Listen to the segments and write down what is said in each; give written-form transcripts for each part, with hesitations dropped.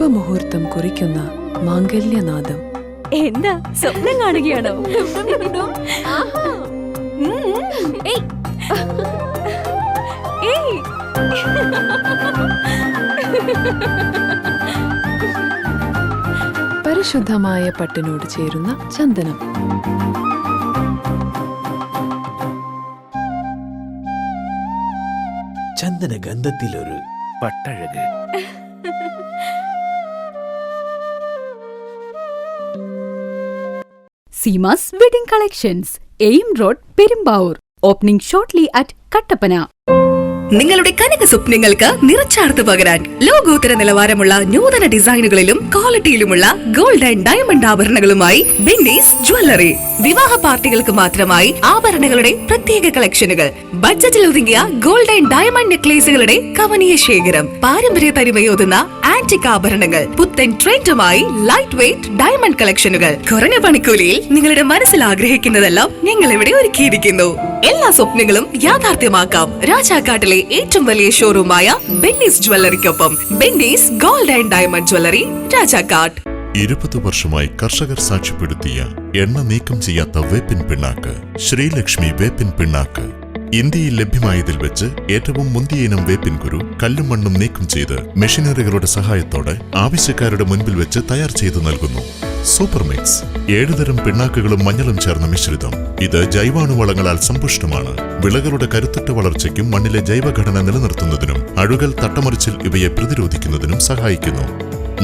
ശുഭമുഹൂർത്തം കുറിക്കുന്ന മാംഗല്യനാദം. എന്താ സ്വപ്നം കാണുകയാണോ? പരിശുദ്ധമായ പട്ടിനോട് ചേരുന്ന ചന്ദനം. ചന്ദന ഗന്ധത്തിലൊരു പട്ടഴക്. Seemas wedding collections, AM road, Perumbavoor. Opening shortly at Kattappana. നിങ്ങളുടെ കനക സ്വപ്നങ്ങൾക്ക് നിറച്ചാർത്ത് പകരാൻ ലോകോത്തര നിലവാരമുള്ള നൂതന ഡിസൈനുകളിലും ക്വാളിറ്റിയിലുമുള്ള ഗോൾഡ് ആൻഡ് ഡയമണ്ട് ആഭരണങ്ങളുമായി ബെന്നീസ് ജ്വല്ലറി. വിവാഹ പാർട്ടികൾക്ക് മാത്രമായി ആഭരണങ്ങളുടെ പ്രത്യേക കളക്ഷനുകൾ, ബഡ്ജറ്റിൽ ഒതുങ്ങിയ ഗോൾഡ് ആൻഡ് ഡയമണ്ട് നെക്ലേസുകളുടെ കവനീയ ശേഖരം, പാരമ്പര്യ തനിമയോതുന്ന ആന്റിക് ആഭരണങ്ങൾ, പുത്തൻ ട്രെൻഡുമായി ലൈറ്റ് വെയ്റ്റ് ഡയമണ്ട് കളക്ഷനുകൾ. കുറഞ്ഞ പണിക്കൂലിയിൽ നിങ്ങളുടെ മനസ്സിൽ ആഗ്രഹിക്കുന്നതെല്ലാം ഞങ്ങൾ ഇവിടെ ഒരുക്കിയിരിക്കുന്നു. എല്ലാ സ്വപ്നങ്ങളും യാഥാർത്ഥ്യമാക്കാം രാജാക്കാട്ടിലെ ഏറ്റവും വലിയ ഷോറൂമായ ബെന്നീസ് ജ്വല്ലറിക്കൊപ്പം. Benny's gold and diamond jewellery, Rajakkad. 20 വർഷമായി കർഷകർ സാക്ഷ്യപ്പെടുത്തിയ എണ്ണ നീക്കം ചെയ്യാത്ത വേപ്പിൻ പിണ്ണാക്ക് ശ്രീലക്ഷ്മി വേപ്പിൻ പിണ്ണാക്ക്. ഇന്ത്യയിൽ ലഭ്യമായതിൽ വെച്ച് ഏറ്റവും മുന്തിയ ഇനം വേപ്പിൻ കുരു കല്ലും മണ്ണും നീക്കം ചെയ്ത് മെഷീനറികളുടെ സഹായത്തോടെ ആവശ്യക്കാരുടെ മുൻപിൽ വെച്ച് തയ്യാർ ചെയ്തു നൽകുന്നു. സൂപ്പർ മിക്സ് 7 തരം പിണ്ണാക്കുകളും മഞ്ഞളും ചേർന്ന മിശ്രിതം. ഇത് ജൈവാണുവളങ്ങളാൽ സമ്പുഷ്ടമാണ്. വിളകളുടെ കരുത്തുറ്റ വളർച്ചയ്ക്കും മണ്ണിലെ ജൈവഘടന നിലനിർത്തുന്നതിനും അഴുകൽ, തട്ടമറിച്ചിൽ ഇവയെ പ്രതിരോധിക്കുന്നതിനും സഹായിക്കുന്നു.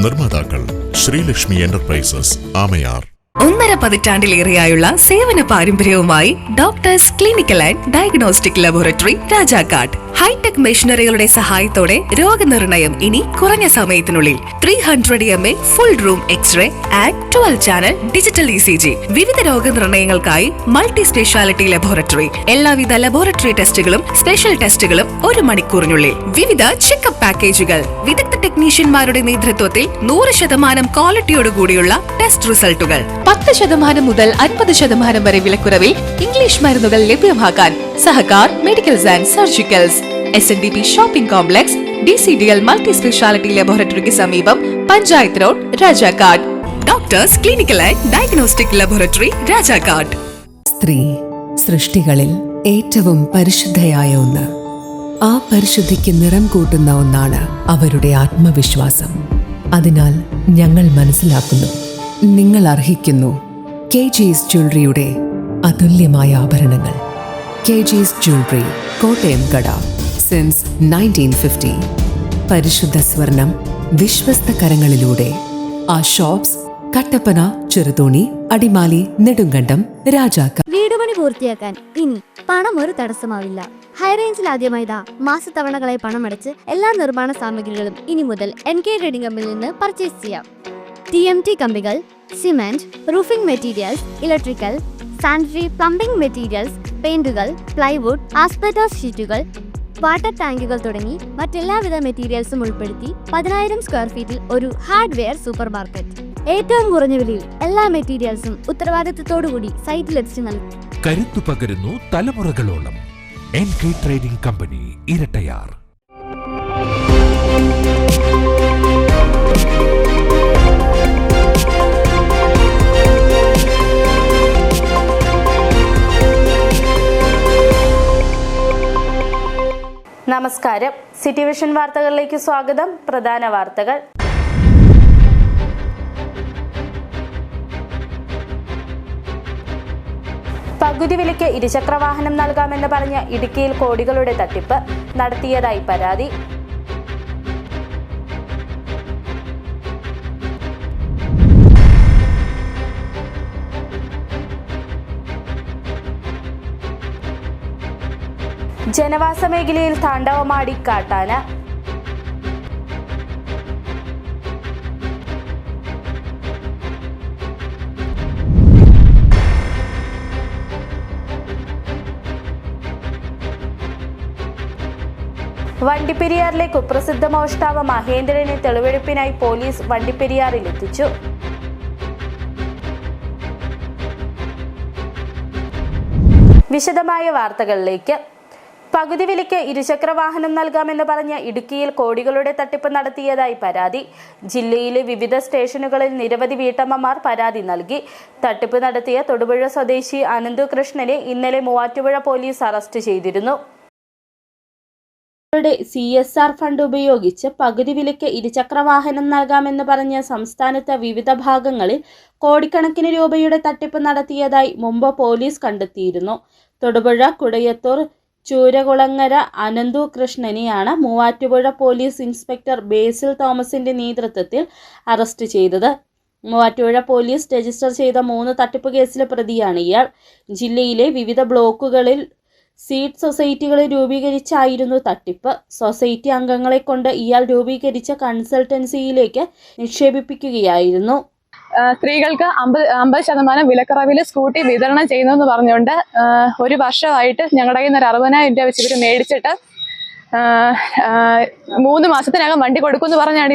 നിർമ്മാതാക്കൾ ശ്രീലക്ഷ്മി എന്റർപ്രൈസസ്, ആമയാർ. 1.5 പതിറ്റാണ്ടിലേറെയായുള്ള സേവന പാരമ്പര്യവുമായി doctors clinical and diagnostic laboratory, Rajakkad. Hi-tech മെഷീനറികളുടെ സഹായത്തോടെ രോഗനിർണയം ഇനി കുറഞ്ഞ സമയത്തിനുള്ളിൽ. 300 ml full room x-ray and 12 channel digital ECG. വിവിധ രോഗനിർണയങ്ങൾക്കായി മൾട്ടി സ്പെഷ്യാലിറ്റി ലബോറട്ടറി. എല്ലാവിധ ലബോറട്ടറി ടെസ്റ്റുകളും സ്പെഷ്യൽ ടെസ്റ്റുകളും 1 മണിക്കൂറിനുള്ളിൽ. വിവിധ ചെക്കപ്പ് പാക്കേജുകൾ. വിദഗ്ധ ടെക്നീഷ്യന്മാരുടെ നേതൃത്വത്തിൽ 100% ക്വാളിറ്റിയോടുകൂടിയുള്ള ടെസ്റ്റ് റിസൾട്ടുകൾ. 10% മുതൽ 50% വരെ വിലക്കുറവിൽ ഇംഗ്ലീഷ് മരുന്നുകൾ ലഭ്യമാക്കാൻ Sahakar medicals and surgicals, SNDP shopping complex, DCDL multi speciality ലബോറട്ടറിക്ക് സമീപം, panchayat road, Rajakkad. Doctors clinical and diagnostic laboratory, Rajakkad. സ്ത്രീ സൃഷ്ടികളിൽ ഏറ്റവും പരിശുദ്ധയായ ഒന്ന്. ആ പരിശുദ്ധിക്ക് നിറം കൂട്ടുന്ന ഒന്നാണ് അവരുടെ ആത്മവിശ്വാസം. അതിനാൽ ഞങ്ങൾ മനസ്സിലാക്കുന്നു, നിങ്ങൾ അർഹിക്കുന്നു KG's ജ്വല്ലറിയുടെ അതുല്യമായ ആഭരണങ്ങൾ. KG's ജ്വല്ലറി, കോട്ടയം കട, സിൻസ് 1950. പരിശുദ്ധ സ്വർണം വിശ്വസ്ത കരങ്ങളിലൂടെ. ആ ഷോപ്സ് കട്ടപ്പന, ചെറുതോണി, അടിമാലി, നെടുങ്കണ്ടം, രാജാക്കാട്. വീട് പണി പൂർത്തിയാക്കാൻ ഇനി പണം ഒരു തടസ്സമാവില്ല. ഹൈറേഞ്ചിൽ ആദ്യമായി മാസത്തവണകളായി പണമടച്ച് എല്ലാ നിർമ്മാണ സാമഗ്രികളും ഇനി മുതൽ NK ട്രേഡിംഗ് കമ്പനിയിൽ നിന്ന് പർച്ചേസ് ചെയ്യാം. TMT കമ്പികൾ, cement, roofing materials, electrical, sanitary, plumbing materials, പെയിന്റുകൾ, പ്ലൈവുഡ്, ആസ്പെറ്റോസ് ഷീറ്റുകൾ, വാട്ടർ ടാങ്കുകൾ തുടങ്ങി മറ്റെല്ലാവിധ മെറ്റീരിയൽസും ഉൾപ്പെടുത്തി 10,000 സ്ക്വയർ ഫീറ്റിൽ ഒരു ഹാർഡ്വെയർ സൂപ്പർ മാർക്കറ്റ്. ഏറ്റവും കുറഞ്ഞ വിലയിൽ എല്ലാ മെറ്റീരിയൽസും ഉത്തരവാദിത്തത്തോടുകൂടി സൈറ്റിലെത്തിച്ച് നൽകും. കരുത്തു പകരുന്നു തലമുറകളോളം. NK trading company, Erattayar. നമസ്കാരം. സിറ്റി വിഷൻ വാർത്തകളിലേക്ക് സ്വാഗതം. പ്രധാന വാർത്തകൾ. പകുതി വിലയ്ക്ക് ഇരുചക്രവാഹനം നൽകാമെന്ന് പറഞ്ഞ് ഇടുക്കിയിൽ കോടികളുടെ തട്ടിപ്പ് നടത്തിയതായി പരാതി. ജനവാസ മേഖലയിൽ താണ്ഡവമാടി കാട്ടാന. വണ്ടിപ്പെരിയാറിലെ കുപ്രസിദ്ധ മോഷ്ടാവ് മഹേന്ദ്രനെ തെളിവെടുപ്പിനായി പോലീസ് വണ്ടിപ്പെരിയാറിലെത്തിച്ചു. വിശദമായ വാർത്തകളിലേക്ക്. പകുതി വിലയ്ക്ക് ഇരുചക്രവാഹനം നൽകാമെന്ന് പറഞ്ഞ് ഇടുക്കിയിൽ കോടികളുടെ തട്ടിപ്പ് നടത്തിയതായി പരാതി. ജില്ലയിലെ വിവിധ സ്റ്റേഷനുകളിൽ നിരവധി വീട്ടമ്മമാർ പരാതി നൽകി. തട്ടിപ്പ് നടത്തിയ തൊടുപുഴ സ്വദേശി അനന്തു കൃഷ്ണനെ ഇന്നലെ മൂവാറ്റുപുഴ പോലീസ് അറസ്റ്റ് ചെയ്തിരുന്നു. CSR ഫണ്ട് ഉപയോഗിച്ച് പകുതി വിലയ്ക്ക് ഇരുചക്രവാഹനം നൽകാമെന്ന് പറഞ്ഞ് സംസ്ഥാനത്തെ വിവിധ ഭാഗങ്ങളിൽ കോടിക്കണക്കിന് രൂപയുടെ തട്ടിപ്പ് നടത്തിയതായി മുമ്പ് പോലീസ് കണ്ടെത്തിയിരുന്നു. Thodupuzha Kudayathoor ചൂരകുളങ്ങര Ananthu കൃഷ്ണനെയാണ് Muvattupuzha police inspector Basil തോമസിന്റെ നേതൃത്വത്തിൽ അറസ്റ്റ് ചെയ്തത്. മൂവാറ്റുപുഴ പോലീസ് രജിസ്റ്റർ ചെയ്ത 3 തട്ടിപ്പ് കേസിലെ പ്രതിയാണ് ഇയാൾ. ജില്ലയിലെ വിവിധ ബ്ലോക്കുകളിൽ സീഡ് സൊസൈറ്റികൾ രൂപീകരിച്ചായിരുന്നു തട്ടിപ്പ്. സൊസൈറ്റി അംഗങ്ങളെ കൊണ്ട് ഇയാൾ രൂപീകരിച്ച കൺസൾട്ടൻസിയിലേക്ക് നിക്ഷേപിപ്പിക്കുകയായിരുന്നു. സ്ത്രീകൾക്ക് 50% വിലക്കുറവിൽ സ്കൂട്ടി വിതരണം ചെയ്യുന്നു പറഞ്ഞുകൊണ്ട് 1 വർഷമായിട്ട് ഞങ്ങളുടെ കയ്യിൽ നിന്ന് 60,000 രൂപ വെച്ച് ഇവർ മേടിച്ചിട്ട് 3 മാസത്തിനകം വണ്ടി കൊടുക്കുമെന്ന് പറഞ്ഞാണ്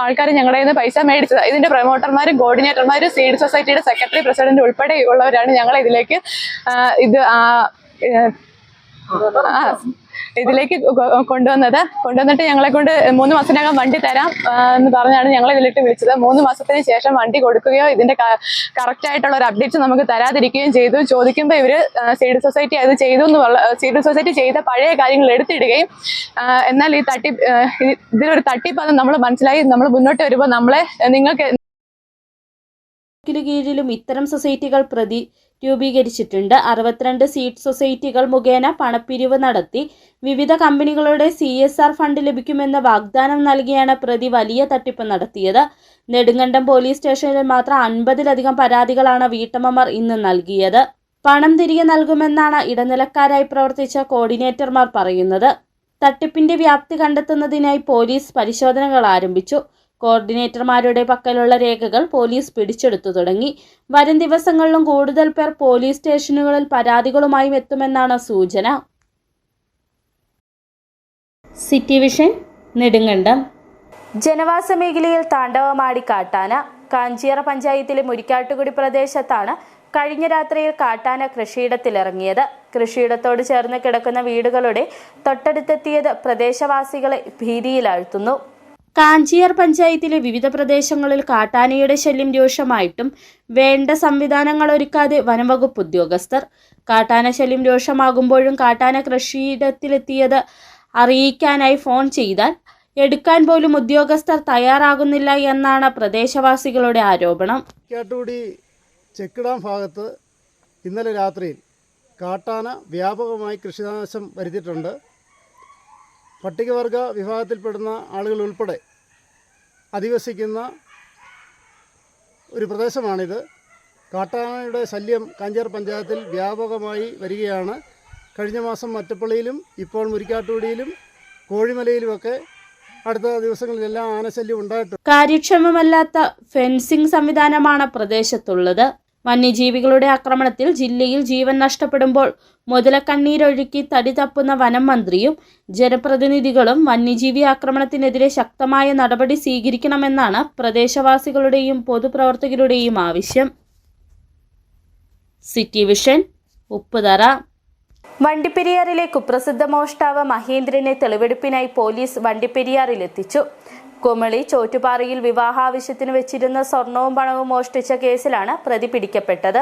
ആൾക്കാർ ഞങ്ങളുടെ കയ്യിൽ നിന്ന് പൈസ മേടിച്ചത്. ഇതിന്റെ പ്രൊമോട്ടർമാരും കോർഡിനേറ്റർമാരും സീഡ് സൊസൈറ്റിയുടെ സെക്രട്ടറി പ്രസിഡന്റ് ഉൾപ്പെടെയുള്ളവരാണ് ഞങ്ങളെ ഇതിലേക്ക് കൊണ്ടുവന്നിട്ട് ഞങ്ങളെ കൊണ്ട് 3 മാസത്തിനകം വണ്ടി തരാം എന്ന് പറഞ്ഞാണ് ഞങ്ങളെ ഇതിലിട്ട് വിളിച്ചത്. 3 മാസത്തിന് ശേഷം വണ്ടി കൊടുക്കുകയോ ഇതിന്റെ കറക്റ്റ് ആയിട്ടുള്ള ഒരു അപ്ഡേറ്റ്സ് നമുക്ക് തരാതിരിക്കുകയും ചെയ്തു. ചോദിക്കുമ്പോൾ ഇവര് സീഡ് സൊസൈറ്റി അത് ചെയ്തു സീഡ് സൊസൈറ്റി ചെയ്ത പഴയ കാര്യങ്ങൾ എടുത്തിടുകയും എന്നാൽ ഇതിലൊരു തട്ടിപ്പാന്ന് നമ്മൾ മനസ്സിലായി. നമ്മൾ മുന്നോട്ട് വരുമ്പോൾ നമ്മളെ നിങ്ങൾക്ക് കീഴിലും ഇത്തരം സൊസൈറ്റികൾ രൂപീകരിച്ചിട്ടുണ്ട്. 62 സീഡ് സൊസൈറ്റികൾ മുഖേന പണപ്പിരിവ് നടത്തി വിവിധ കമ്പനികളുടെ CSR ഫണ്ട് ലഭിക്കുമെന്ന വാഗ്ദാനം നൽകിയാണ് പ്രതി വലിയ തട്ടിപ്പ് നടത്തിയത്. നെടുങ്കണ്ടം പോലീസ് സ്റ്റേഷനിൽ മാത്രം 50-ലധികം പരാതികളാണ് വീട്ടമ്മമാർ ഇന്ന് നൽകിയത്. പണം തിരികെ നൽകുമെന്നാണ് ഇടനിലക്കാരായി പ്രവർത്തിച്ച കോർഡിനേറ്റർമാർ പറയുന്നത്. തട്ടിപ്പിന്റെ വ്യാപ്തി കണ്ടെത്തുന്നതിനായി പോലീസ് പരിശോധനകൾ ആരംഭിച്ചു. കോർഡിനേറ്റർമാരുടെ പക്കലുള്ള രേഖകൾ പോലീസ് പിടിച്ചെടുത്തു തുടങ്ങി. വരും ദിവസങ്ങളിലും കൂടുതൽ പേർ പോലീസ് സ്റ്റേഷനുകളിൽ പരാതികളുമായും എത്തുമെന്നാണ് സൂചന. City vision Nedumkandam. ജനവാസ മേഖലയിൽ താണ്ഡവമാടി കാട്ടാന. കാഞ്ചിയറ പഞ്ചായത്തിലെ മുരിക്കാട്ടുകുടി പ്രദേശത്താണ് കഴിഞ്ഞ രാത്രിയിൽ കാട്ടാന കൃഷിയിടത്തിലിറങ്ങിയത്. കൃഷിയിടത്തോട് ചേർന്ന് കിടക്കുന്ന വീടുകളുടെ തൊട്ടടുത്തെത്തിയത് പ്രദേശവാസികളെ ഭീതിയിലാഴ്ത്തുന്നു. കാഞ്ചിയാർ പഞ്ചായത്തിലെ വിവിധ പ്രദേശങ്ങളിൽ കാട്ടാനയുടെ ശല്യം രൂക്ഷമായിട്ടും വേണ്ട സംവിധാനങ്ങൾ ഒരുക്കാതെ വനംവകുപ്പ് ഉദ്യോഗസ്ഥർ. കാട്ടാന ശല്യം രൂക്ഷമാകുമ്പോഴും കാട്ടാന കൃഷിയിടത്തിലെത്തിയത് അറിയിക്കാനായി ഫോൺ ചെയ്താൽ എടുക്കാൻ പോലും ഉദ്യോഗസ്ഥർ തയ്യാറാകുന്നില്ല എന്നാണ് പ്രദേശവാസികളുടെ ആരോപണം. കാട്ടുകുടി ചെക്കിടാം ഭാഗത്ത് ഇന്നലെ രാത്രിയിൽ കാട്ടാന വ്യാപകമായി കൃഷിനാശം വരുത്തിയിട്ടുണ്ട്. പട്ടികവർഗ വിഭാഗത്തിൽപ്പെടുന്ന ആളുകൾ ഉൾപ്പെടെ അധിവസിക്കുന്ന ഒരു പ്രദേശമാണിത്. കാട്ടാനയുടെ ശല്യം കാഞ്ചിയാർ പഞ്ചായത്തിൽ വ്യാപകമായി വരികയാണ്. കഴിഞ്ഞ മാസം മറ്റപ്പള്ളിയിലും ഇപ്പോൾ മുരിക്കാട്ടുകുടിയിലും കോഴിമലയിലുമൊക്കെ അടുത്ത ദിവസങ്ങളിലെല്ലാം ആനശല്യം ഉണ്ടായിട്ടുണ്ട്. കാര്യക്ഷമമല്ലാത്ത ഫെൻസിംഗ് സംവിധാനമാണ് പ്രദേശത്തുള്ളത്. വന്യജീവികളുടെ ആക്രമണത്തിൽ ജില്ലയിൽ ജീവൻ നഷ്ടപ്പെടുമ്പോൾ മുതലക്കണ്ണീരൊഴുക്കി തടി തപ്പുന്ന വനം മന്ത്രിയും ജനപ്രതിനിധികളും വന്യജീവി ആക്രമണത്തിനെതിരെ ശക്തമായ നടപടി സ്വീകരിക്കണമെന്നാണ് പ്രദേശവാസികളുടെയും പൊതുപ്രവർത്തകരുടെയും ആവശ്യം. City vision Upputhara. വണ്ടിപ്പെരിയാറിലെ കുപ്രസിദ്ധ മോഷ്ടാവ് മഹേന്ദ്രനെ തെളിവെടുപ്പിനായി പോലീസ് വണ്ടിപ്പെരിയാറിലെത്തിച്ചു. കുമളി ചോറ്റുപാറയിൽ വിവാഹാവശ്യത്തിന് വെച്ചിരുന്ന സ്വർണവും പണവും മോഷ്ടിച്ച കേസിലാണ് പ്രതി പിടിക്കപ്പെട്ടത്.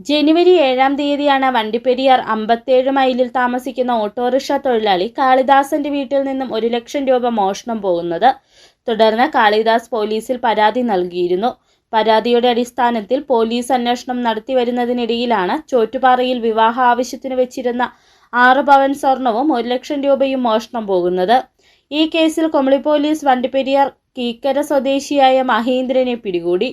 ജനുവരി 7-ാം തീയതിയാണ് വണ്ടിപ്പെരിയാർ 57 മൈലിൽ താമസിക്കുന്ന ഓട്ടോറിക്ഷ തൊഴിലാളി കാളിദാസന്റെ വീട്ടിൽ നിന്നും 1 ലക്ഷം രൂപ മോഷണം പോകുന്നത്. തുടർന്ന് കാളിദാസ് പോലീസിൽ പരാതി നൽകിയിരുന്നു. പരാതിയുടെ അടിസ്ഥാനത്തിൽ പോലീസ് അന്വേഷണം നടത്തി വരുന്നതിനിടയിലാണ് ചോറ്റുപാറയിൽ വിവാഹ ആവശ്യത്തിന് വെച്ചിരുന്ന 6 പവൻ സ്വർണവും 1 ലക്ഷം രൂപയും മോഷണം പോകുന്നത്. ഈ കേസിൽ കുമളി പോലീസ് വണ്ടിപ്പെരിയാർ കീക്കര സ്വദേശിയായ മഹേന്ദ്രനെ പിടികൂടി.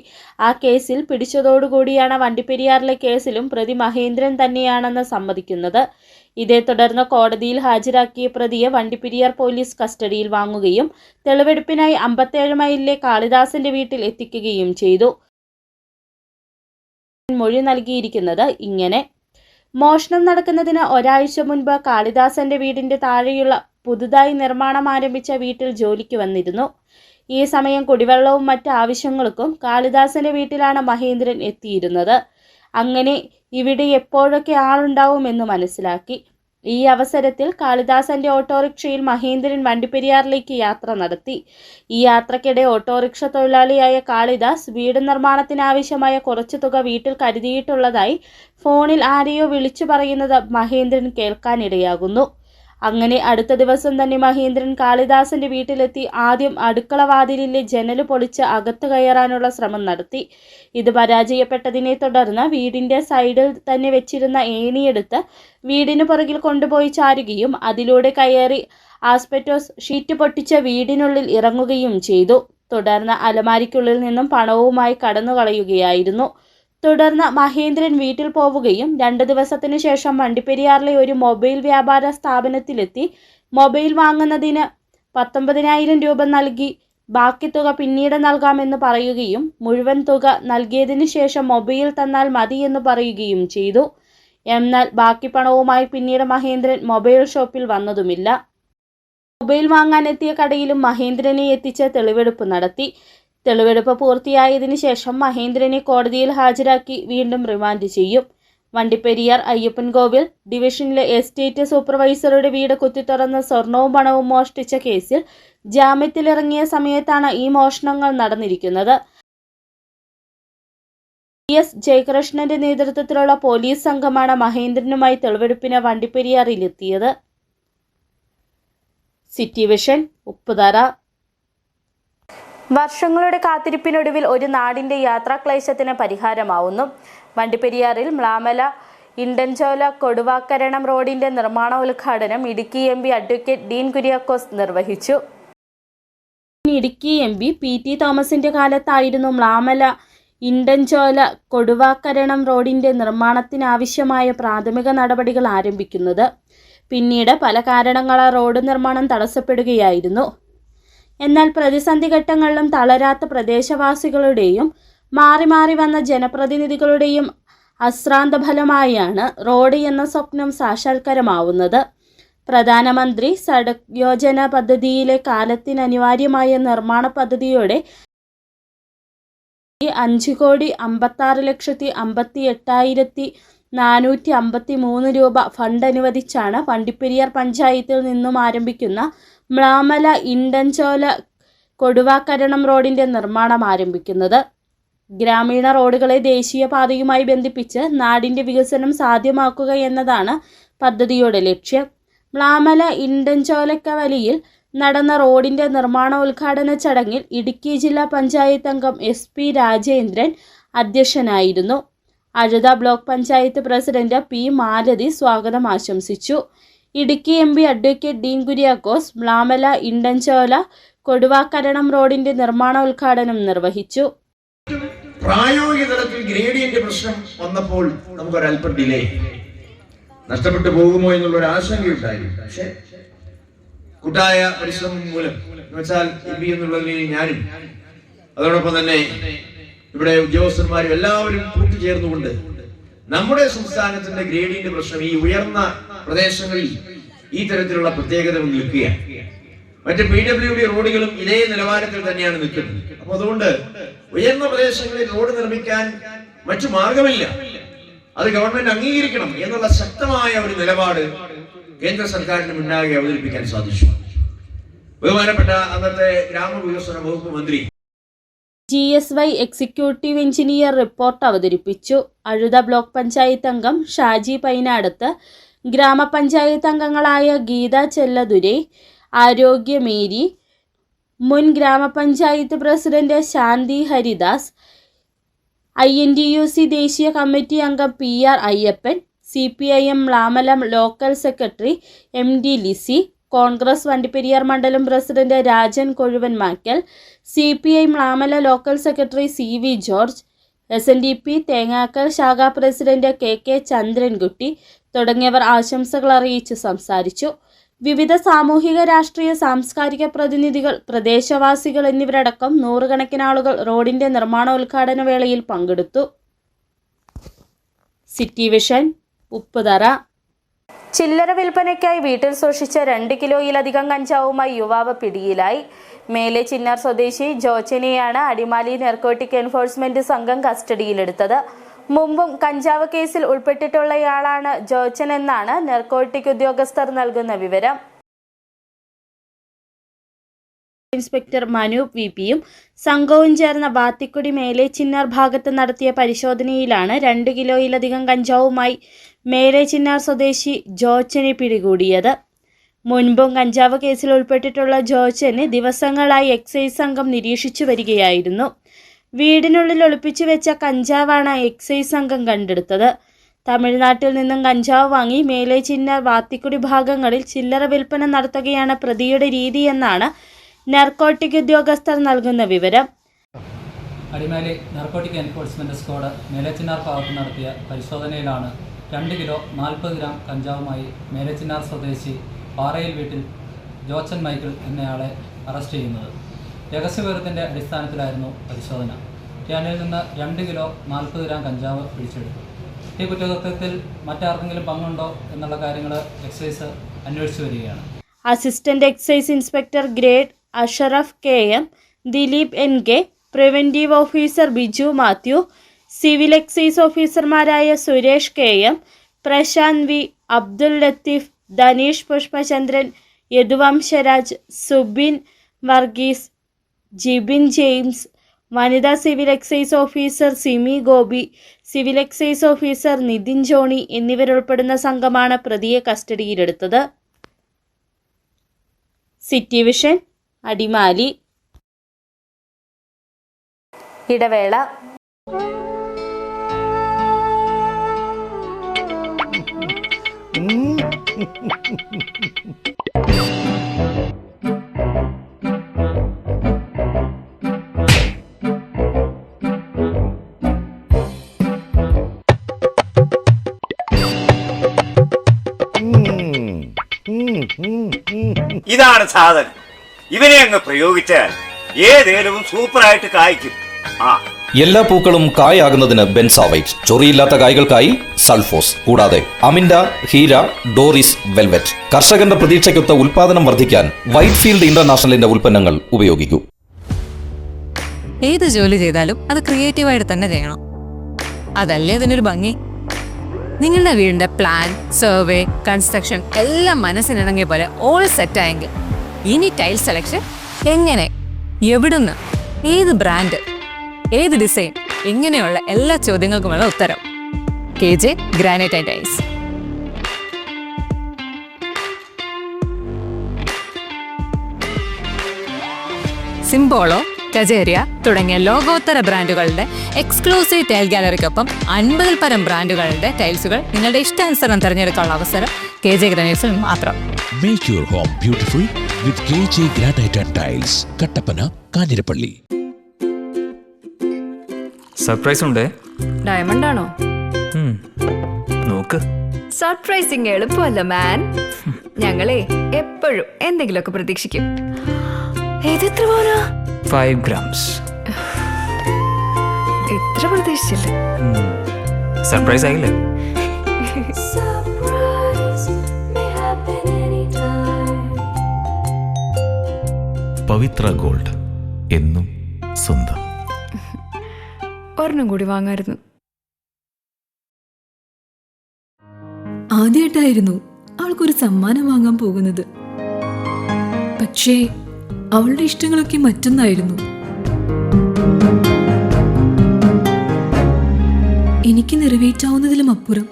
ആ കേസിൽ പിടിച്ചതോടുകൂടിയാണ് വണ്ടിപ്പെരിയാറിലെ കേസിലും പ്രതി മഹേന്ദ്രൻ തന്നെയാണെന്ന് സമ്മതിക്കുന്നത്. ഇതേ തുടർന്ന് കോടതിയിൽ ഹാജരാക്കിയ പ്രതിയെ വണ്ടിപ്പെരിയാർ പോലീസ് കസ്റ്റഡിയിൽ വാങ്ങുകയും തെളിവെടുപ്പിനായി 57 മൈലിലെ കാളിദാസന്റെ വീട്ടിൽ എത്തിക്കുകയും ചെയ്തു. മൊഴി നൽകിയിരിക്കുന്നത് ഇങ്ങനെ: മോഷണം നടക്കുന്നതിന് ഒരാഴ്ച മുൻപ് കാളിദാസന്റെ വീടിന്റെ താഴെയുള്ള പുതുതായി നിർമ്മാണം ആരംഭിച്ച വീട്ടിൽ ജോലിക്ക് വന്നിരുന്നു. ഈ സമയം കുടിവെള്ളവും മറ്റ് ആവശ്യങ്ങൾക്കും കാളിദാസന്റെ വീട്ടിലാണ് മഹേന്ദ്രൻ എത്തിയിരുന്നത്. അങ്ങനെ ഇവിടെ എപ്പോഴൊക്കെ ആളുണ്ടാവുമെന്ന് മനസ്സിലാക്കി. ഈ അവസരത്തിൽ കാളിദാസന്റെ ഓട്ടോറിക്ഷയിൽ മഹേന്ദ്രൻ വണ്ടിപ്പെരിയാറിലേക്ക് യാത്ര നടത്തി. ഈ യാത്രക്കിടെ ഓട്ടോറിക്ഷ തൊഴിലാളിയായ കാളിദാസ് വീട് നിർമ്മാണത്തിനാവശ്യമായ കുറച്ചു തുക വീട്ടിൽ കരുതിയിട്ടുള്ളതായി ഫോണിൽ ആരെയോ വിളിച്ചു പറയുന്നത് മഹേന്ദ്രൻ കേൾക്കാനിടയാകുന്നു. അങ്ങനെ അടുത്ത ദിവസം തന്നെ മഹേന്ദ്രൻ കാളിദാസന്റെ വീട്ടിലെത്തി ആദ്യം അടുക്കള വാതിലിലെ ജനല് പൊളിച്ച് അകത്ത് കയറാനുള്ള ശ്രമം നടത്തി. ഇത് പരാജയപ്പെട്ടതിനെ തുടർന്ന് വീടിന്റെ സൈഡിൽ തന്നെ വെച്ചിരുന്ന ഏണിയെടുത്ത് വീടിന് പുറകിൽ കൊണ്ടുപോയി ചാരുകയും അതിലൂടെ കയറി ആസ്പെറ്റോസ് ഷീറ്റ് പൊട്ടിച്ച് വീടിനുള്ളിൽ ഇറങ്ങുകയും ചെയ്തു. തുടർന്ന് അലമാരിക്കുള്ളിൽ നിന്നും പണവുമായി കടന്നു കളയുകയായിരുന്നു. തുടർന്ന് മഹേന്ദ്രൻ വീട്ടിൽ പോവുകയും 2 ദിവസത്തിനു ശേഷം വണ്ടിപ്പെരിയാറിലെ ഒരു മൊബൈൽ വ്യാപാര സ്ഥാപനത്തിലെത്തി മൊബൈൽ വാങ്ങുന്നതിന് 19,000 രൂപ നൽകി ബാക്കി തുക പിന്നീട് നൽകാമെന്ന് പറയുകയും മുഴുവൻ തുക നൽകിയതിനു ശേഷം മൊബൈൽ തന്നാൽ മതി എന്ന് പറയുകയും ചെയ്തു. എന്നാൽ ബാക്കി പണവുമായി പിന്നീട് മഹേന്ദ്രൻ മൊബൈൽ ഷോപ്പിൽ വന്നതുമില്ല. മൊബൈൽ വാങ്ങാനെത്തിയ കടയിലും മഹേന്ദ്രനെ എത്തിച്ച് തെളിവെടുപ്പ് നടത്തി. തെളിവെടുപ്പ് പൂർത്തിയായതിനു ശേഷം മഹേന്ദ്രനെ കോടതിയിൽ ഹാജരാക്കി വീണ്ടും റിമാൻഡ് ചെയ്യും. വണ്ടിപ്പെരിയാർ അയ്യപ്പൻകോവിൽ ഡിവിഷനിലെ എസ്റ്റേറ്റ് സൂപ്പർവൈസറുടെ വീട് കുത്തിത്തുറന്ന് സ്വർണവും പണവും മോഷ്ടിച്ച കേസിൽ ജാമ്യത്തിലിറങ്ങിയ സമയത്താണ് ഈ മോഷണങ്ങൾ നടന്നിരിക്കുന്നത്. എസ് ജയകൃഷ്ണന്റെ നേതൃത്വത്തിലുള്ള പോലീസ് സംഘമാണ് മഹേന്ദ്രനുമായി തെളിവെടുപ്പിന് വണ്ടിപ്പെരിയാറിലെത്തിയത്. City vision, Upputhara. വർഷങ്ങളുടെ കാത്തിരിപ്പിനൊടുവിൽ ഒരു നാടിന്റെ യാത്രാക്ലേശത്തിന് പരിഹാരമാവുന്നു. വണ്ടിപ്പെരിയാറിൽ മ്ലാമല ഇണ്ടൻചോല കൊടുവാക്കരണം റോഡിന്റെ നിർമ്മാണോദ്ഘാടനം ഇടുക്കി എം.പി. അഡ്വക്കേറ്റ് ഡീൻ കുര്യാക്കോസ് നിർവഹിച്ചു. ഇടുക്കി എം.പി. പി.ടി. തോമസിന്റെ കാലത്തായിരുന്നു മ്ലാമല ഇണ്ടൻചോല കൊടുവാക്കരണം റോഡിന്റെ നിർമ്മാണത്തിനാവശ്യമായ പ്രാഥമിക നടപടികൾ ആരംഭിക്കുന്നത്. പിന്നീട് പല കാരണങ്ങളാൽ റോഡ് നിർമ്മാണം തടസ്സപ്പെടുകയായിരുന്നു. എന്നാൽ പ്രതിസന്ധി ഘട്ടങ്ങളിലും തളരാത്ത പ്രദേശവാസികളുടെയും മാറി മാറി വന്ന ജനപ്രതിനിധികളുടെയും അശ്രാന്ത ഫലമായാണ് റോഡ് എന്ന സ്വപ്നം സാക്ഷാത്കാരമാവുന്നത്. പ്രധാനമന്ത്രി സഡക് യോജന പദ്ധതിയിലെ കാലത്തിനനിവാര്യമായ നിർമ്മാണ പദ്ധതിയോടെ 5,56,58,453 രൂപ ഫണ്ട് അനുവദിച്ചാണ് വണ്ടിപ്പെരിയാർ പഞ്ചായത്തിൽ നിന്നും ആരംഭിക്കുന്ന മ്ലാമല ഇണ്ടൻചോല കൊടുവാക്കരണം റോഡിന്റെ നിർമ്മാണം ആരംഭിക്കുന്നത്. ഗ്രാമീണ റോഡുകളെ ദേശീയപാതയുമായി ബന്ധിപ്പിച്ച് നാടിന്റെ വികസനം സാധ്യമാക്കുക എന്നതാണ് പദ്ധതിയുടെ ലക്ഷ്യം. മ്ലാമല ഇണ്ടൻചോലക്കവലിയിൽ നടന്ന റോഡിന്റെ നിർമ്മാണോദ്ഘാടന ചടങ്ങിൽ ഇടുക്കി ജില്ലാ പഞ്ചായത്ത് അംഗം SP രാജേന്ദ്രൻ അധ്യക്ഷനായിരുന്നു. അഴുത block panchayat president P Malathi സ്വാഗതം ആശംസിച്ചു. ഇടുക്കി MP അഡ്വക്കേറ്റ് ഡീൻ കുര്യാക്കോസ് മ്ലാമല ഇണ്ടൻചോല കൊടുവാക്കരണം റോഡിന്റെ നിർമ്മാണോദ്ഘാടനം നിർവഹിച്ചു. പ്രായോഗിക തലത്തിൽ ഗ്രേഡിയന്റ് പ്രശ്നം വന്നപ്പോൾ നമുക്കൊരല്പം ഡിലേ നഷ്ടപ്പെട്ടു പോകുമോ എന്നുള്ളൊരു ആശങ്കയുണ്ടായിരുന്നു. പക്ഷേ കൂട്ടായ പരിശ്രമം മൂലം എന്ന് വെച്ചാൽ MP എന്നുള്ളതിൽ ഞാനും അതോടൊപ്പം തന്നെ ഇവിടെ ഉദ്യോഗസ്ഥന്മാരും എല്ലാവരും കൂട്ടുചേർന്നുകൊണ്ട് നമ്മുടെ സംസ്ഥാനത്തിന്റെ ഗ്രേഡിയന്റ് പ്രശ്നം ഈ ഉയർന്ന പ്രദേശങ്ങളിൽ ഈ തരത്തിലുള്ള പ്രത്യേകത നിൽക്കുകയാണ്. മറ്റ് PWD റോഡുകളും ഇതേ നിലവാരത്തിൽ തന്നെയാണ് നിൽക്കുന്നത്. അപ്പൊ അതുകൊണ്ട് ഉയർന്ന പ്രദേശങ്ങളിൽ റോഡ് നിർമ്മിക്കാൻ മറ്റു മാർഗമില്ല, അത് ഗവൺമെന്റ് അംഗീകരിക്കണം എന്നുള്ള ശക്തമായ ഒരു നിലപാട് കേന്ദ്ര സർക്കാരിന് മുന്നാകെ അവതരിപ്പിക്കാൻ സാധിച്ചു. ബഹുമാനപ്പെട്ട അന്നത്തെ ഗ്രാമവികസന വകുപ്പ് മന്ത്രി GSY എക്സിക്യൂട്ടീവ് എഞ്ചിനീയർ റിപ്പോർട്ട് അവതരിപ്പിച്ചു. അഴുത ബ്ലോക്ക് പഞ്ചായത്ത് അംഗം ഷാജി പൈനാടത്ത്, ഗ്രാമപഞ്ചായത്ത് അംഗങ്ങളായ ഗീത ചെല്ലദുരൈ, ആരോഗ്യ മേരി, മുൻ ഗ്രാമപഞ്ചായത്ത് പ്രസിഡന്റ് ശാന്തി ഹരിദാസ്, INTUC ദേശീയ കമ്മിറ്റി അംഗം PR Ayyappan, CPIM Mlamala local secretary MD Lissy, Congress Vandiperiyar മണ്ഡലം president Rajan Kozhuvanmakkal, CPI Mlamala local secretary CV George, SNDP Thengakkal ശാഖാ പ്രസിഡന്റ് KK ചന്ദ്രൻകുട്ടി തുടങ്ങിയവർ ആശംസകൾ അറിയിച്ച് സംസാരിച്ചു. വിവിധ സാമൂഹിക രാഷ്ട്രീയ സാംസ്കാരിക പ്രതിനിധികൾ, പ്രദേശവാസികൾ എന്നിവരടക്കം നൂറുകണക്കിന് ആളുകൾ റോഡിന്റെ നിർമ്മാണോദ്ഘാടന വേളയിൽ പങ്കെടുത്തു. City vision, Upputhara. ചില്ലറ വിൽപ്പനയ്ക്കായി വീട്ടിൽ സൂക്ഷിച്ച 2 കിലോയിലധികം കഞ്ചാവുമായി യുവാവ് പിടിയിലായി. മേലെ ചിന്നാർ സ്വദേശി ജോച്ചനെയാണ് അടിമാലി നാർക്കോട്ടിക് എൻഫോഴ്സ്മെന്റ് സംഘം കസ്റ്റഡിയിലെടുത്തത്. മുമ്പും കഞ്ചാവ് കേസിൽ ഉൾപ്പെട്ടിട്ടുള്ളയാളാണ് ജോച്ചൻ എന്നാണ് നർക്കോട്ടിക് ഉദ്യോഗസ്ഥർ നൽകുന്ന വിവരം. ഇൻസ്പെക്ടർ മനൂപ് വിപിയും സംഘവും ചേർന്ന ബാത്തിക്കുടി മേലെ ചിന്നാർ ഭാഗത്ത് നടത്തിയ പരിശോധനയിലാണ് 2 കിലോയിലധികം കഞ്ചാവുമായി മേലെ ചിന്നാർ സ്വദേശി ജോച്ചനെ പിടികൂടിയത്. മുൻപും കഞ്ചാവ് കേസിൽ ഉൾപ്പെട്ടിട്ടുള്ള ജോച്ചനെ ദിവസങ്ങളായി എക്സൈസ് സംഘം നിരീക്ഷിച്ചു വരികയായിരുന്നു. വീടിനുള്ളിൽ ഒളിപ്പിച്ചു വെച്ച കഞ്ചാവാണ് എക്സൈസ് സംഘം കണ്ടെടുത്തത്. തമിഴ്നാട്ടിൽ നിന്നും കഞ്ചാവ് വാങ്ങി മേലെ ചിന്നാർ ബാത്തിക്കുടി ഭാഗങ്ങളിൽ ചില്ലറ വിൽപ്പന നടത്തുകയാണ് പ്രതിയുടെ രീതിയെന്നാണ് നർക്കോട്ടിക് ഉദ്യോഗസ്ഥർ നൽകുന്ന വിവരം. അടിമാലി നാർക്കോട്ടിക് എൻഫോഴ്സ്മെന്റ് സ്ക്വാഡ് മേലച്ചിന്നാർ ഭാഗത്ത് നടത്തിയ പരിശോധനയിലാണ് 2 കിലോ 40 ഗ്രാം കഞ്ചാവുമായി മേലച്ചിന്നാർ സ്വദേശി പാറയിൽ വീട്ടിൽ ജോച്ചൻ മൈക്കിൾ എന്നയാളെ അറസ്റ്റ് ചെയ്യുന്നത്. രഹസ്യവിവരത്തിൻ്റെ അടിസ്ഥാനത്തിലായിരുന്നു പരിശോധന. ക്യാനിൽ നിന്ന് 2 കിലോ 40 ഗ്രാം കഞ്ചാവ് പിടിച്ചെടുത്തു. ഈ കുറ്റകൃത്യത്തിൽ മറ്റാർക്കെങ്കിലും പങ്കുണ്ടോ എന്നുള്ള കാര്യങ്ങൾ എക്സൈസ് അന്വേഷിച്ചു വരികയാണ്. Assistant excise inspector grade Ashraf KM, Dileep NK, preventive officer Biju Mathew, civil excise ഓഫീസർമാരായ Suresh KM, Prashanth V, Abdul Latheef, Dhaneesh Pushpachandran, Yaduvamsharaj, Subin Varghese, Jibin James, വനിതാ civil excise officer Simi Gopi, civil excise officer Nithin Johny എന്നിവരുൾപ്പെടുന്ന സംഘമാണ് പ്രതിയെ കസ്റ്റഡിയിലെടുത്തത്. City vision, Adimali. ഇടവേള. ഇതാണ് സാധനം. ഇവനെ അങ്ങ് പ്രയോഗിച്ചാൽ ഏതേലും സൂപ്പറായിട്ട് കായ്ക്കും. എല്ലാ പൂക്കളും കായാകുന്നതിന് ബെൻസാവൈറ്റ്, ചൊറിയില്ലാത്ത കായ്കൾക്കായി സൾഫോസ്, കൂടാതെ അമിൻഡ, ഹീര, ഡോറിസ്, വെൽവെറ്റ്. കർഷകന്റെ പ്രതീക്ഷയ്ക്കൊത്ത ഉൽപാദനം വർദ്ധിക്കാൻ വൈറ്റ്ഫീൽഡ് ഇന്റർനാഷണലിന്റെ ഉൽപ്പന്നങ്ങൾ ഉപയോഗിക്കൂ. ഏത് ജോലി ചെയ്താലും അത് ക്രിയേറ്റീവായിട്ട് തന്നെ ചെയ്യണം. അതല്ലേ അതിനൊരു ഭംഗി. നിങ്ങളുടെ വീടിന്റെ പ്ലാൻ, സർവേ, കൺസ്ട്രക്ഷൻ എല്ലാം മനസ്സിനിണങ്ങിയ പോലെ ഓൾ സെറ്റായെങ്കിൽ ഇനി ടൈൽ സെലക്ഷൻ എങ്ങനെ, എവിടുന്ന്, ഏത് ബ്രാൻഡ്, ഏത് ഡിസൈൻ, ഇങ്ങനെയുള്ള എല്ലാ ചോദ്യങ്ങൾക്കുമുള്ള ഉത്തരം KJ granite and tiles. Simpolo, Kajaria തുടങ്ങിയ ലോകോത്തര ബ്രാൻഡുകളുടെ എക്സ്ക്ലൂസീവ് ടൈൽ ഗാലറിക്കൊപ്പം 50-ൽ പരം ബ്രാൻഡുകളുടെ ടൈൽസുകൾ നിങ്ങളുടെ ഇഷ്ടാനുസരണം തിരഞ്ഞെടുക്കാനുള്ള അവസരം KJ ഗ്രാനൈറ്റ്സിൽ മാത്രം. Make your home beautiful with KJ Granite and Tiles, Kattappana, Kanjirappally. Surprise ഉണ്ടേ. ഡയമണ്ട് ആണോ? നോക്ക്. സർപ്രൈസിങ് എളുപ്പമല്ല മാൻ. ഞങ്ങളെ എപ്പോഴും എന്തെങ്കിലുമൊക്കെ പ്രതീക്ഷിക്കും. ഏതെത്ര പോരാ? 5 grams. എത്ര പ്രതീക്ഷിച്ചില്ല. സർപ്രൈസ് ആയില്ലേ? പവിത്ര ഗോൾഡ്, എന്നും സ്വന്തം. ഒരെണ്ണം കൂടി വാങ്ങായിരുന്നു. ആദ്യമായിട്ടായിരുന്നു അവൾക്കൊരു സമ്മാനം വാങ്ങാൻ പോകുന്നത്. പക്ഷേ അവളുടെ ഇഷ്ടങ്ങളൊക്കെ മറ്റൊന്നായിരുന്നു. എനിക്ക് നിറവേറ്റാവുന്നതിലും അപ്പുറം.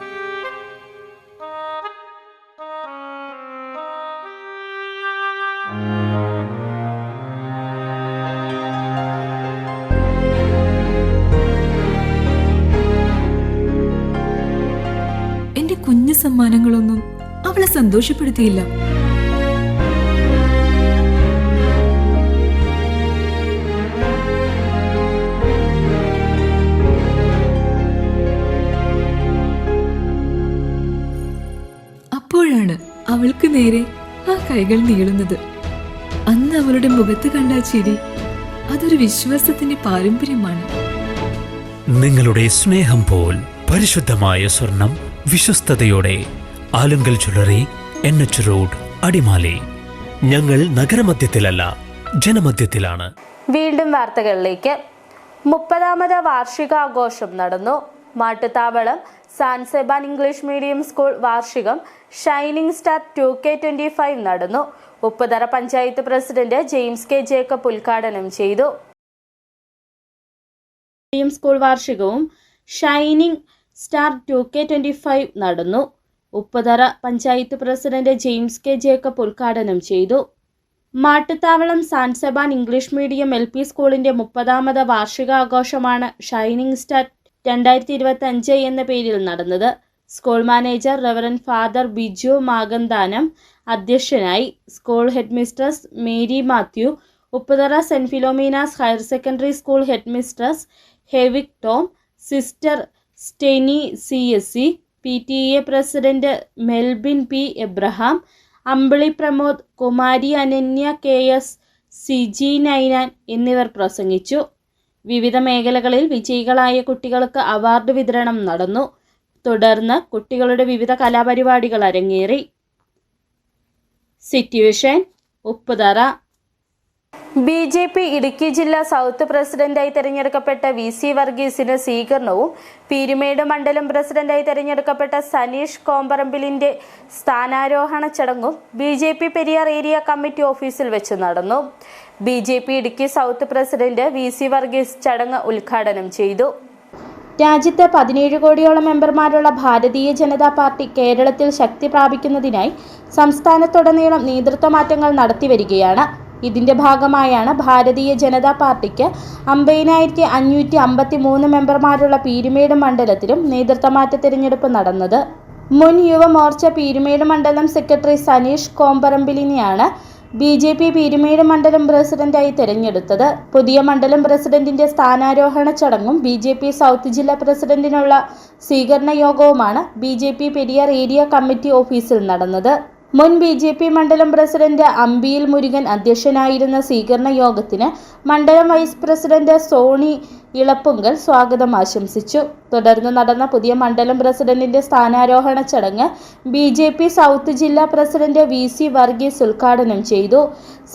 എന്റെ കുഞ്ഞു സമ്മാനങ്ങളൊന്നും അവളെ സന്തോഷപ്പെടുത്തിയില്ല. അപ്പോഴാണ് അവൾക്ക് നേരെ ആ കൈകൾ നീളുന്നത്. അന്ന് അവളുടെ മുഖത്ത് കണ്ട ചിരി അതൊരു വിശ്വാസത്തിന്റെ പാരമ്പര്യമാണ്. നിങ്ങളുടെ സ്നേഹം പോൽ പരിശുദ്ധമായ സ്വർണം വിശ്വസ്തയോടെ Alunkal jewellery, NH road, Adimali. ഞങ്ങൾ നഗരമധ്യത്തിലല്ല, ജനമധ്യത്തിലാണ്. വീണ്ടും വാർത്തകളിലേക്ക്. 30ാമത് വാർഷികാഘോഷം നടന്നു. മാട്ടുത്താവളം സാൻസെബാൻ ഇംഗ്ലീഷ് മീഡിയം സ്കൂൾ വാർഷികം ഷൈനിങ് സ്റ്റാർ 2K25 നടന്നു. Upputhara panchayat president James K Jacob ഉദ്ഘാടനം ചെയ്തു. സ്കൂൾ വാർഷികവും ഷൈനിങ് സ്റ്റാർ 2K25 നടന്നു. Upputhara panchayat president James K Jacob ഉദ്ഘാടനം ചെയ്തു. മാട്ടുത്താവളം സാൻസെബാൻ ഇംഗ്ലീഷ് മീഡിയം LP സ്കൂളിന്റെ 30ാമത് വാർഷികാഘോഷമാണ് ഷൈനിങ് സ്റ്റാർ 2025 എന്ന പേരിൽ നടന്നത്. School manager reverend father Biju Maganthanam അധ്യക്ഷനായി. School head mistress Mary Mathew, Upputhara saint Philomena's higher secondary school head mistress Hevik Tom, sister Steny CSC, PTA president Melbin P. Abraham, Ambili Pramod, Kumari Ananya KS, Siji Ninan എന്നിവർ പ്രസംഗിച്ചു. വിവിധ മേഖലകളിൽ വിജയികളായ കുട്ടികൾക്ക് അവാർഡ് വിതരണം നടന്നു. തുടർന്ന് കുട്ടികളുടെ വിവിധ കലാപരിപാടികൾ അരങ്ങേറി. സിറ്റുവേഷൻ ഉപ്പുതറ. BJP ഇടുക്കി ജില്ലാ സൗത്ത് പ്രസിഡന്റായി തെരഞ്ഞെടുക്കപ്പെട്ട VC വർഗീസിന് സ്വീകരണവും പീരുമേട് മണ്ഡലം പ്രസിഡന്റായി തെരഞ്ഞെടുക്കപ്പെട്ട സനീഷ് കോമ്പറമ്പിലിന്റെ സ്ഥാനാരോഹണ ചടങ്ങും BJP പെരിയാർ ഏരിയ കമ്മിറ്റി ഓഫീസിൽ വെച്ച് നടന്നു. BJP Idukki south president VC Varghese ചടങ്ങ് ഉദ്ഘാടനം ചെയ്തു. രാജ്യത്ത് 17 കോടിയോളം മെമ്പർമാരുള്ള ഭാരതീയ ജനതാ പാർട്ടി കേരളത്തിൽ ശക്തി പ്രാപിക്കുന്നതിനായി സംസ്ഥാനത്തുടനീളം നേതൃത്വ മാറ്റങ്ങൾ നടത്തിവരികയാണ്. ഇതിന്റെ ഭാഗമായാണ് ഭാരതീയ ജനതാ പാർട്ടിക്ക് 50,553 മെമ്പർമാരുള്ള പീരുമേട് മണ്ഡലത്തിലും നേതൃത്വമാറ്റ തിരഞ്ഞെടുപ്പ് നടന്നത്. മുൻ യുവമോർച്ച പീരുമേട് മണ്ഡലം സെക്രട്ടറി സനീഷ് കോമ്പറമ്പിലിനെയാണ് BJP പീരുമേട് മണ്ഡലം പ്രസിഡന്റായി തെരഞ്ഞെടുത്തത്. പുതിയ മണ്ഡലം പ്രസിഡന്റിന്റെ സ്ഥാനാരോഹണ ചടങ്ങും BJP സൗത്ത് ജില്ലാ പ്രസിഡന്റിനുള്ള സ്വീകരണ യോഗവുമാണ് BJP പെരിയാർ ഏരിയ കമ്മിറ്റി ഓഫീസിൽ നടന്നത്. മുൻ BJP മണ്ഡലം പ്രസിഡന്റ് അമ്പിയിൽ മുരുകൻ അധ്യക്ഷനായിരുന്ന സ്വീകരണ യോഗത്തിന് മണ്ഡലം വൈസ് പ്രസിഡന്റ് സോണി ഇളപ്പുങ്കൽ സ്വാഗതം ആശംസിച്ചു. തുടർന്ന് നടന്ന പുതിയ മണ്ഡലം പ്രസിഡന്റിന്റെ സ്ഥാനാരോഹണ ചടങ്ങ് BJP സൗത്ത് ജില്ലാ പ്രസിഡന്റ് VC വർഗീസ് ഉദ്ഘാടനം ചെയ്തു.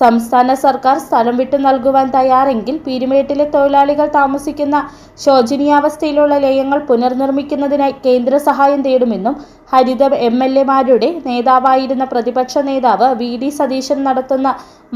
സംസ്ഥാന സർക്കാർ സ്ഥലം വിട്ടു നൽകുവാൻ തയ്യാറെങ്കിൽ പീരുമേട്ടിലെ തൊഴിലാളികൾ താമസിക്കുന്ന ശോചനീയാവസ്ഥയിലുള്ള ലയങ്ങൾ പുനർനിർമ്മിക്കുന്നതിനായി കേന്ദ്ര സഹായം തേടുമെന്നും ഹരിത MLA-മാരുടെ നേതാവായിരുന്ന പ്രതിപക്ഷ നേതാവ് VD സതീശൻ നടത്തുന്ന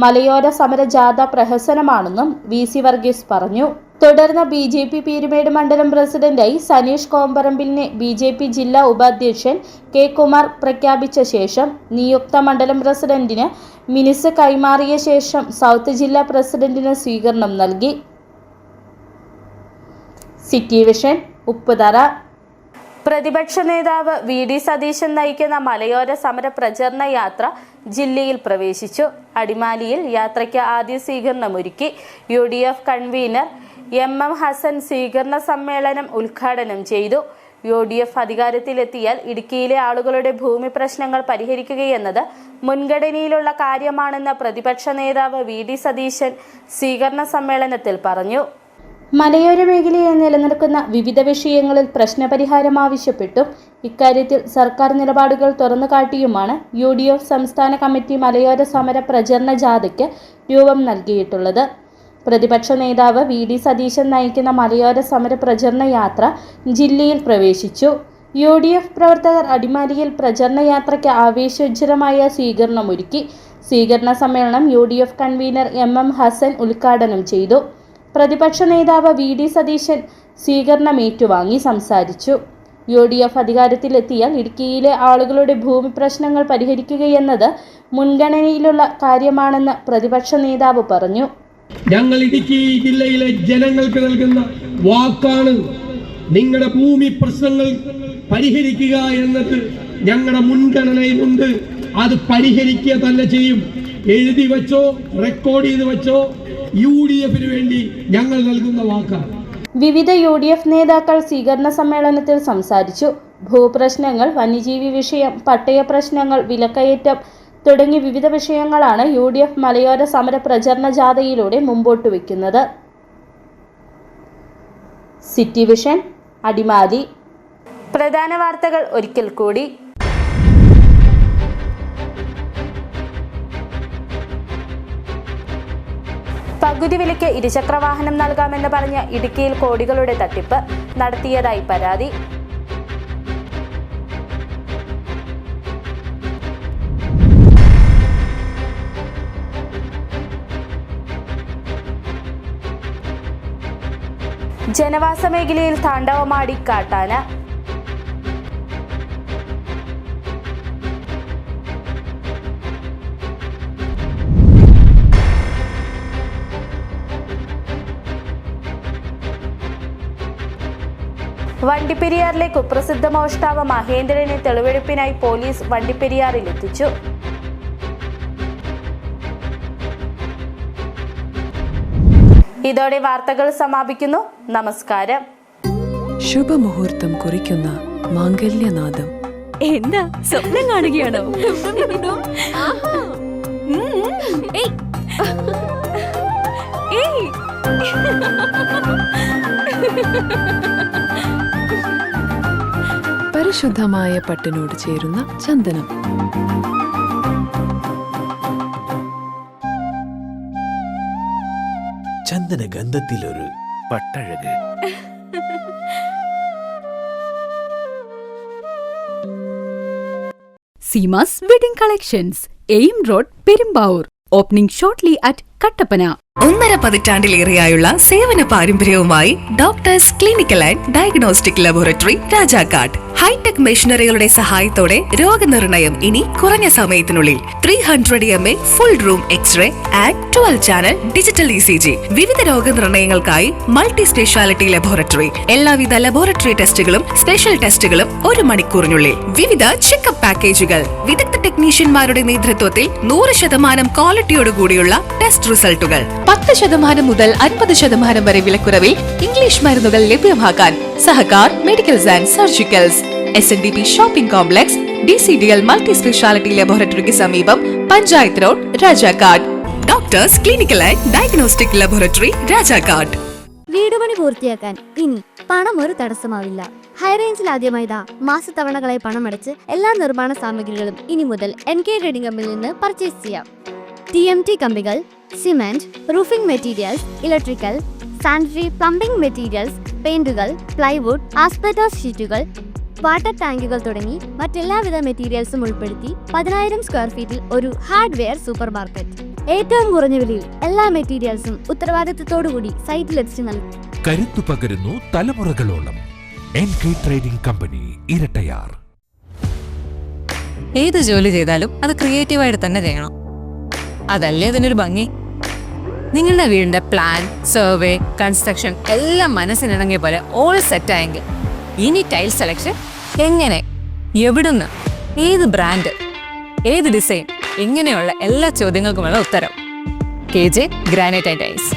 മലയോര സമര ജാഥ പ്രഹസനമാണെന്നും VC വർഗീസ് പറഞ്ഞു. തുടർന്ന് BJP പീരുമേട് മണ്ഡലം പ്രസിഡന്റായി സനീഷ് കോമ്പറമ്പിലിനെ BJP ജില്ലാ ഉപാധ്യക്ഷൻ K. കുമാർ പ്രഖ്യാപിച്ച ശേഷം നിയുക്ത മണ്ഡലം പ്രസിഡന്റിന് മിനിസ് കൈമാറിയ ശേഷം സൗത്ത് ജില്ലാ പ്രസിഡന്റിന് സ്വീകരണം നൽകി. സിറ്റുവേഷൻ ഉപ്പുതറ. പ്രതിപക്ഷ നേതാവ് VD സതീശൻ നയിക്കുന്ന മലയോര സമര പ്രചരണ യാത്ര ജില്ലയിൽ പ്രവേശിച്ചു. അടിമാലിയിൽ യാത്രയ്ക്ക് ആദ്യ സ്വീകരണമൊരുക്കി. UDF കൺവീനർ MM ഹസൻ സ്വീകരണ സമ്മേളനം ഉദ്ഘാടനം ചെയ്തു. UDF അധികാരത്തിലെത്തിയാൽ ഇടുക്കിയിലെ ആളുകളുടെ ഭൂമി പ്രശ്നങ്ങൾ പരിഹരിക്കുകയെന്നത് മുൻഗണനയിലുള്ള കാര്യമാണെന്ന് പ്രതിപക്ഷ നേതാവ് VD സതീശൻ സ്വീകരണ സമ്മേളനത്തിൽ പറഞ്ഞു. മലയോര മേഖലയിൽ നിലനിൽക്കുന്ന വിവിധ വിഷയങ്ങളിൽ പ്രശ്നപരിഹാരം ആവശ്യപ്പെട്ടും ഇക്കാര്യത്തിൽ സർക്കാർ നിലപാടുകൾ തുറന്നുകാട്ടിയുമാണ് UDF സംസ്ഥാന കമ്മിറ്റി മലയോര സമര പ്രചരണ ജാഥയ്ക്ക് രൂപം നൽകിയിട്ടുള്ളത്. പ്രതിപക്ഷ നേതാവ് VD സതീശൻ നയിക്കുന്ന മലയോര സമര പ്രചരണ യാത്ര ജില്ലയിൽ പ്രവേശിച്ചു. UDF പ്രവർത്തകർ അടിമാലിയിൽ പ്രചരണ യാത്രയ്ക്ക് ആവേശോജ്വലമായ സ്വീകരണമൊരുക്കി. സ്വീകരണ സമ്മേളനം UDF കൺവീനർ MM ഹസൻ ഉദ്ഘാടനം ചെയ്തു. പ്രതിപക്ഷ നേതാവ് VD സതീശൻ സ്വീകരണം ഏറ്റുവാങ്ങി സംസാരിച്ചു. UDF അധികാരത്തിലെത്തിയാൽ ഇടുക്കിയിലെ ആളുകളുടെ ഭൂമി പ്രശ്നങ്ങൾ പരിഹരിക്കുകയെന്നത് മുൻഗണനയിലുള്ള കാര്യമാണെന്ന് പ്രതിപക്ഷ നേതാവ് പറഞ്ഞു. ഞങ്ങൾ ഇടുക്കി ജില്ലയിലെ ജനങ്ങൾക്ക് നൽകുന്ന വാക്കാണ്, നിങ്ങളുടെ ഭൂമി പ്രശ്നങ്ങൾ പരിഹരിക്കുക എന്നത് ഞങ്ങളുടെ മുൻഗണനയിലുണ്ട്. അത് പരിഹരിക്കുക തന്നെ ചെയ്യും. എഴുതി വെച്ചോ, റെക്കോർഡ് ചെയ്ത് വെച്ചോ, UDF-ന് വേണ്ടി ഞങ്ങൾ നൽകുന്ന വാക്കാണ്. വിവിധ UDF നേതാക്കൾ സ്വീകരണ സമ്മേളനത്തിൽ സംസാരിച്ചു. ഭൂപ്രശ്നങ്ങൾ, വന്യജീവി വിഷയം, പട്ടയ പ്രശ്നങ്ങൾ, വിലക്കയറ്റം തുടങ്ങി വിവിധ വിഷയങ്ങളാണ് UDF മലയോര സമര പ്രചരണ ജാഥയിലൂടെ മുമ്പോട്ട് വയ്ക്കുന്നത്. സിറ്റുവേഷൻ അടിമാലി. പ്രധാന വാർത്തകൾ ഒരിക്കൽ കൂടി. പകുതി വിലയ്ക്ക് ഇരുചക്രവാഹനം നൽകാമെന്ന് പറഞ്ഞ് ഇടുക്കിയിൽ കോടികളുടെ തട്ടിപ്പ് നടത്തിയതായി പരാതി. ജനവാസ മേഖലയിൽ താണ്ഡവമാടി കാട്ടാന. വണ്ടിപ്പെരിയാറിലെ കുപ്രസിദ്ധ മോഷ്ടാവ് മഹേന്ദ്രനെ തെളിവെടുപ്പിനായി പോലീസ് വണ്ടിപ്പെരിയാറിലെത്തിച്ചു. ഇതോടെ വാർത്തകൾ സമാപിക്കുന്നു. നമസ്കാരം. ശുഭമുഹൂർത്തം കുറിക്കുന്ന മാംഗല്യനാദം. എന്താ സ്വപ്നം കാണുകയാണോ? പരിശുദ്ധമായ പട്ടിനോട് ചേരുന്ന ചന്ദനം. ചന്ദന ഗന്ധത്തിലൊരു പട്ടഴക്. Seema's Wedding Collections, AIM Road, Perumbavoor. Opening shortly at Kattapana. 1.5 പതിറ്റാണ്ടിലേറെയായുള്ള സേവന പാരമ്പര്യവുമായി doctors clinical and diagnostic laboratory Rajakkad. Hi-tech മെഷീനറികളുടെ സഹായത്തോടെ രോഗനിർണയം ഇനി കുറഞ്ഞ സമയത്തിനുള്ളിൽ. 300 ml full room x-ray and 12 channel digital ECG. വിവിധ രോഗനിർണയങ്ങൾക്കായി മൾട്ടി സ്പെഷ്യാലിറ്റി ലബോറട്ടറി. എല്ലാവിധ ലബോറട്ടറി ടെസ്റ്റുകളും സ്പെഷ്യൽ ടെസ്റ്റുകളും 1 മണിക്കൂറിനുള്ളിൽ. വിവിധ ചെക്കപ്പ് പാക്കേജുകൾ. വിദഗ്ധ ടെക്നീഷ്യന്മാരുടെ നേതൃത്വത്തിൽ 100% ക്വാളിറ്റിയോടുകൂടിയുള്ള ടെസ്റ്റ് റിസൾട്ടുകൾ. 10% മുതൽ 50% വരെ വിലക്കുറവിൽ ഇംഗ്ലീഷ് മരുന്നുകൾ ലഭ്യമാക്കാൻ Sahakar medicals and surgicals. SNDP shopping complex, DCDL multi speciality ലബോറട്ടറിക്ക് സമീപം, panchayat road, Rajakkad. Doctors clinical and diagnostic laboratory Rajakkad. വീടുപണി പൂർത്തിയാക്കാൻ ഇനി പണം ഒരു തടസ്സമാവില്ല. ഹൈറേഞ്ചിൽ ആദ്യമായി മാസത്തവണകളായി പണമടച്ച് എല്ലാ നിർമ്മാണ സാമഗ്രികളും ഇനി മുതൽ NK ട്രേഡിംഗ് കമ്പനിയിൽ നിന്ന് പർച്ചേസ് ചെയ്യാം. TMT കമ്പികൾ, cement, roofing materials, electrical, sanitary, plumbing materials, പെയിന്റുകൾ, പ്ലൈവുഡ്, ആസ്പെറ്റോസ് ഷീറ്റുകൾ, വാട്ടർ ടാങ്കുകൾ തുടങ്ങി മറ്റെല്ലാവിധ മെറ്റീരിയൽസും ഉൾപ്പെടുത്തി 10,000 സ്ക്വയർ ഫീറ്റിൽ ഒരു ഹാർഡ്വെയർ സൂപ്പർ മാർക്കറ്റ്. ഏറ്റവും കുറഞ്ഞ വിലയിൽ എല്ലാ മെറ്റീരിയൽസും ഉത്തരവാദിത്തത്തോടുകൂടി സൈറ്റിലെത്തിച്ച് നൽകും. കരുത്തു പകരുന്നു തലമുറകളോളം. NK trading company, Irattayar. ഏത് ജോലി ചെയ്താലും അത് ക്രിയേറ്റീവായിട്ട് തന്നെ ചെയ്യണം. അതല്ലേ അതിനൊരു ഭംഗി. നിങ്ങളുടെ വീടിന്റെ പ്ലാൻ, സർവേ, കൺസ്ട്രക്ഷൻ എല്ലാം മനസ്സിനിണങ്ങിയ പോലെ ഓൾ സെറ്റ് ആയെങ്കിൽ ഇനി ടൈൽ സെലക്ഷൻ എങ്ങനെ, എവിടുന്ന്, ഏത് ബ്രാൻഡ്, ഏത് ഡിസൈൻ, ഇങ്ങനെയുള്ള എല്ലാ ചോദ്യങ്ങൾക്കുമുള്ള ഉത്തരം KJ granite and tiles.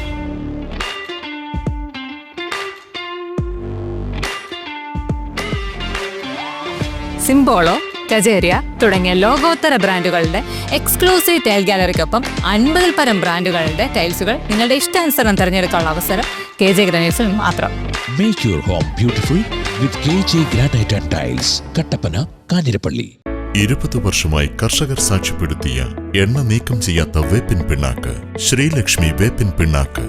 Simpolo, Kajaria തുടങ്ങിയ ലോകോത്തര ബ്രാൻഡുകളുടെ എക്സ്ക്ലൂസീവ് ടൈൽ ഗാലറിക്കൊപ്പം 50-ൽ പരം ബ്രാൻഡുകളുടെ ടൈൽസുകൾ നിങ്ങളുടെ ഇഷ്ടാനുസരണം തിരഞ്ഞെടുക്കാനുള്ള അവസരം KJ ഗ്രാനൈറ്റ്സിൽ മാത്രം. Make your home beautiful with KJ granite and tiles, Kattappana, Kanjirappally. 20 വർഷമായി കർഷകർ സാക്ഷ്യപ്പെടുത്തിയ എണ്ണ നീക്കം ചെയ്യാത്ത വേപ്പിൻ പിണ്ണാക്ക് ശ്രീലക്ഷ്മി വേപ്പിൻ പിണ്ണാക്ക്.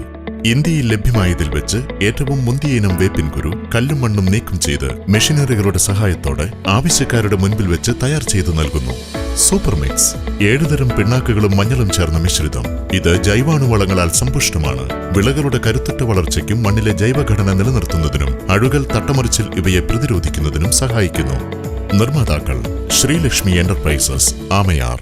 ഇന്ത്യയിൽ ലഭ്യമായതിൽ വെച്ച് ഏറ്റവും മുന്തിയ ഇനം വേപ്പിൻ കുരു കല്ലും മണ്ണും നീക്കം ചെയ്ത് മെഷീനറികളുടെ സഹായത്തോടെ ആവശ്യക്കാരുടെ മുൻപിൽ വെച്ച് തയ്യാർ ചെയ്തു നൽകുന്നു. സൂപ്പർ മിക്സ് 7 തരം പിണ്ണാക്കുകളും മഞ്ഞളും ചേർന്ന മിശ്രിതം. ഇത് ജൈവാണുവളങ്ങളാൽ സമ്പുഷ്ടമാണ്. വിളകളുടെ കരുത്തുറ്റ വളർച്ചയ്ക്കും മണ്ണിലെ ജൈവഘടന നിലനിർത്തുന്നതിനും അഴുകൽ, തട്ടമറിച്ചിൽ ഇവയെ പ്രതിരോധിക്കുന്നതിനും സഹായിക്കുന്നു. നിർമ്മാതാക്കൾ ശ്രീലക്ഷ്മി എന്റർപ്രൈസസ്, ആമയാർ.